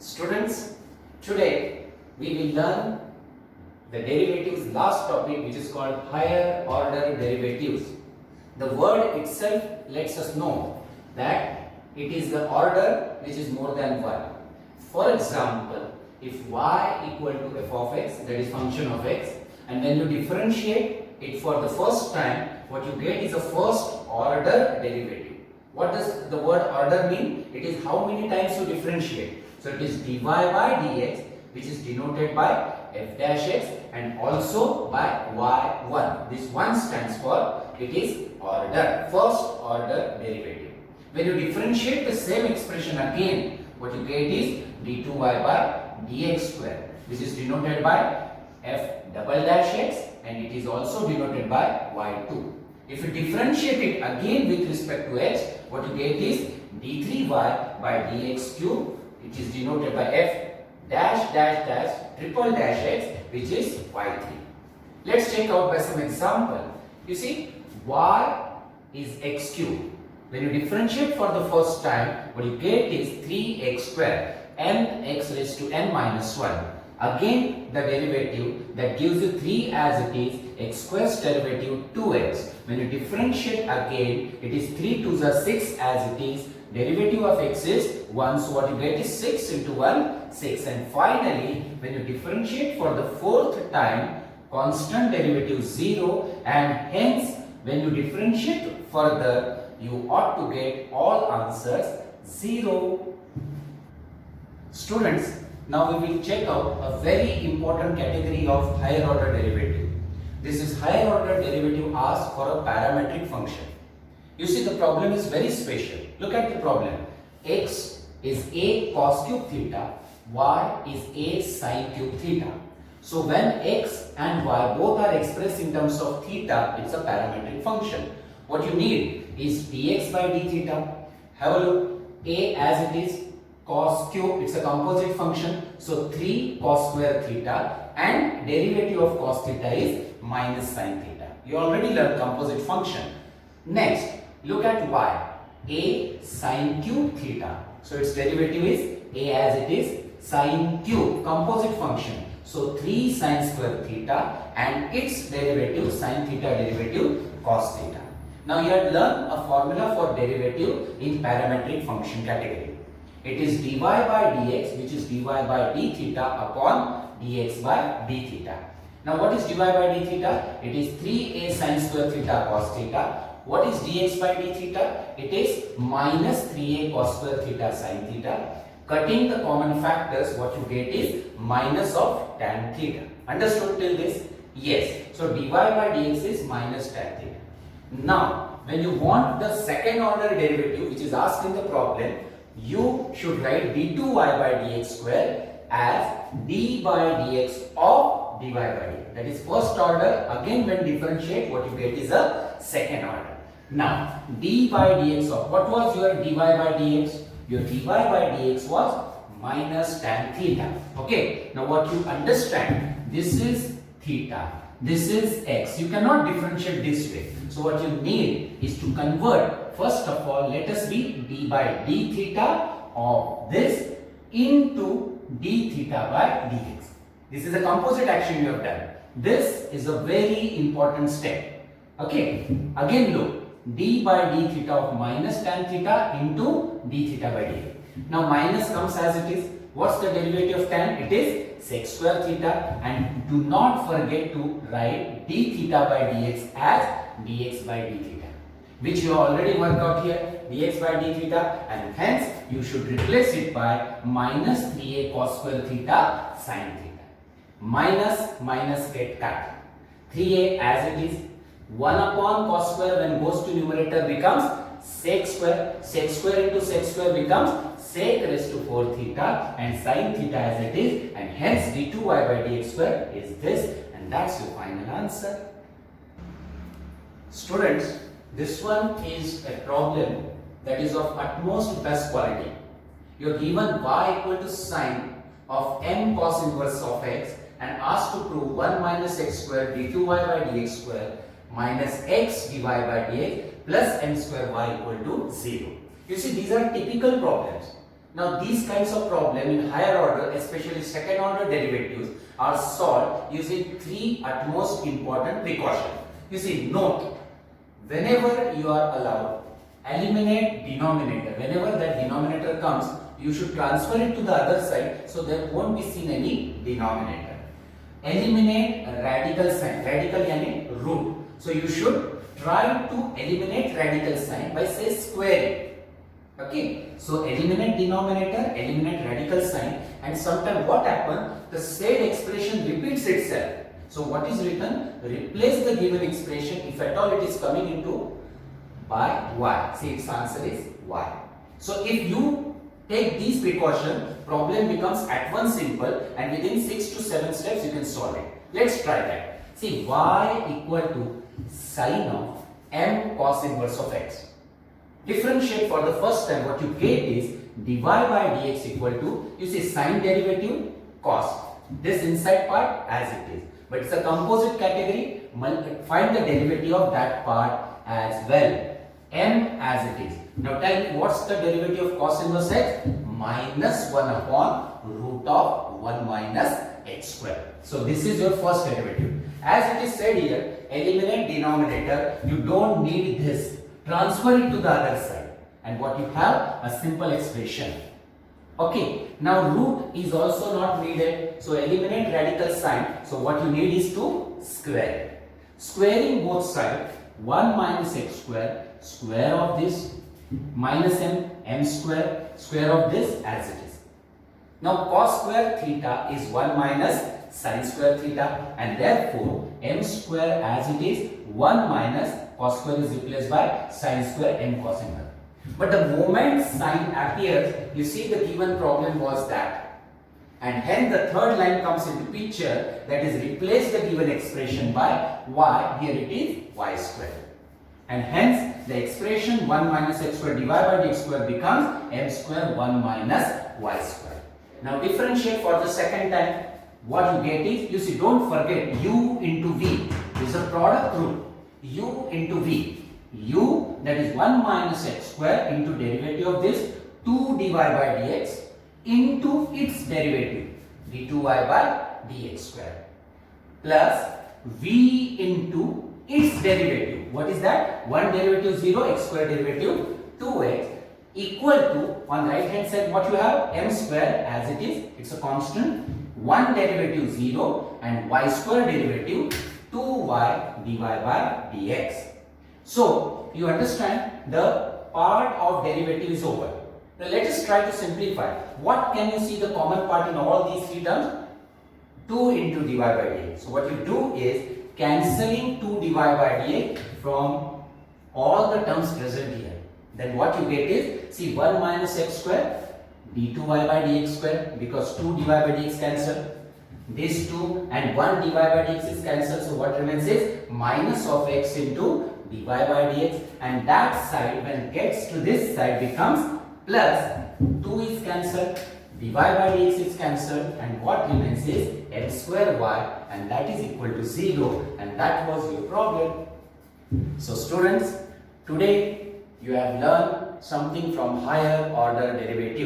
Students, today we will learn the derivatives last topic, which is called higher order derivatives. The word itself lets us know that it is the order which is more than 1. For example, if y equal to f of x, that is function of x, and when you differentiate it for the first time, what you get is a first order derivative. What does the word order mean? It is how many times you differentiate. So it is dy by dx, which is denoted by f dash x and also by y1. This 1 stands for it is order, first order derivative. When you differentiate the same expression again, what you get is d2y by dx square, which is denoted by f double dash x and it is also denoted by y2. If you differentiate it again with respect to x, what you get is d3y by dx cube, which is denoted by f dash dash dash triple dash x, which is y3. Let's check out by some example. You see, y is x cube. When you differentiate for the first time, what you get is 3x square, n x raised to n minus 1. Again, the derivative that gives you 3 as it is, x square's derivative 2x. When you differentiate again, it is 3 to the 6 as it is. Derivative of x is 1, so what you get is 6 into 1, 6. And finally, when you differentiate for the fourth time, constant derivative 0, and hence when you differentiate further, you ought to get all answers 0. Students, now we will check out a very important category of higher order derivative. This is higher order derivative asked for a parametric function. You see, the problem is very special. Look at the problem. X is a cos cube theta, y is a sin cube theta. So when x and y both are expressed in terms of theta, it's a parametric function. What you need is dx by d theta. Have a look. A as it is, cos cube, it's a composite function. So 3 cos square theta, and derivative of cos theta is minus sin theta. You already learned composite function. Next, look at y. A sin cube theta. So its derivative is a as it is, sin cube, composite function. So 3 sin square theta, and its derivative sin theta derivative cos theta. Now you have learned a formula for derivative in parametric function category. It is dy by dx, which is dy by d theta upon dx by d theta. Now what is dy by d theta? It is 3a sin square theta cos theta. What is dx by d theta? It is minus 3a cos square theta sin theta. Cutting the common factors, what you get is minus of tan theta. Understood till this? Yes. So dy by dx is minus tan theta. Now, when you want the second order derivative, which is asked in the problem, you should write d2y by dx square as d by dx of dy by dx. That is first order. Again, when differentiate, what you get is a second order. Now, d by dx of, what was your dy by dx? Your dy by dx was minus tan theta. Okay. Now, what you understand, this is theta, this is x. You cannot differentiate this way. So, what you need is to convert. First of all, let us be d by d theta of this into d theta by dx. This is a composite action you have done. This is a very important step. Okay. Again, look. D by d theta of minus tan theta into d theta by dx. Now minus comes as it is. What's the derivative of tan? It is sec square theta, and do not forget to write d theta by dx as dx by d theta, which you already worked out here, dx by d theta, and hence you should replace it by minus 3a cos square theta sin theta. Minus minus get cut. 3a as it is. 1 upon cos square when goes to numerator becomes sec square. Sec square into sec square becomes sec raised to 4 theta, and sin theta as it is, and hence d2y by dx square is this, and that's your final answer. Students, this one is a problem that is of utmost best quality. You are given y equal to sine of m cos inverse of x and asked to prove 1 minus x square d2y by dx square minus x dy by dx plus m square y equal to 0. You see, these are typical problems. Now these kinds of problem in higher order, especially second order derivatives, are solved using three utmost important precautions. You see, note, whenever you are allowed, eliminate denominator. Whenever that denominator comes, you should transfer it to the other side so there won't be seen any denominator. Eliminate radical sign. Radical yani root. So you should try to eliminate radical sign by say squaring. Okay, so eliminate denominator, eliminate radical sign, and sometimes what happens, the said expression repeats itself. So what is written? Replace the given expression if at all it is coming into by y. See, its answer is y. So if you take these precautions, problem becomes at once simple, and within 6 to 7 steps you can solve it. Let's try that. See, y equal to sine of m cos inverse of x. Differentiate for the first time, what you get is dy by dx equal to, you see, sine derivative cos. This inside part as it is, but it's a composite category. Find the derivative of that part as well. M as it is. Now tell me, what's the derivative of cos inverse x? Minus 1 upon root of 1 minus x square. So this is your first derivative. As it is said here, eliminate denominator. You don't need this. Transfer it to the other side, and what you have, a simple expression. Okay, now root is also not needed, so eliminate radical sign. So what you need is to square. Squaring both sides, 1 minus x square, square of this, minus m square, square of this as it is. Now cos square theta is 1 minus sin square theta, and therefore m square as it is 1 minus cos square is replaced by sin square m cos inverse. But the moment sin appears, you see the given problem was that, and hence the third line comes into picture, that is replace the given expression by y. Here it is y square, and hence the expression 1 minus x square divided by dx square becomes m square 1 minus y square. Now differentiate for the second time. What you get is, you see, don't forget u into v. This is a product rule. U into v. U, that is 1 minus x square into derivative of this 2 dy by dx into its derivative d2y by dx square, plus v into its derivative. What is that? 1 derivative 0, x square derivative 2x, equal to, on right hand side what you have, m square as it is, it's a constant, 1 derivative 0 and y square derivative 2y dy by dx. So you understand, the part of derivative is over. Now let us try to simplify. What can you see the common part in all these three terms? 2 into dy by dx. So what you do is cancelling 2 dy by dx from all the terms present here. Then what you get is, see, 1 minus x square d2y by dx square, because 2 dy by dx cancel. This 2 and 1 dy by dx is cancelled. So what remains is minus of x into dy by dx, and that side when it gets to this side becomes plus 2 is cancelled, dy by dx is cancelled, and what remains is m square y, and that is equal to 0, and that was your problem. So students, today you have learned something from higher order derivative.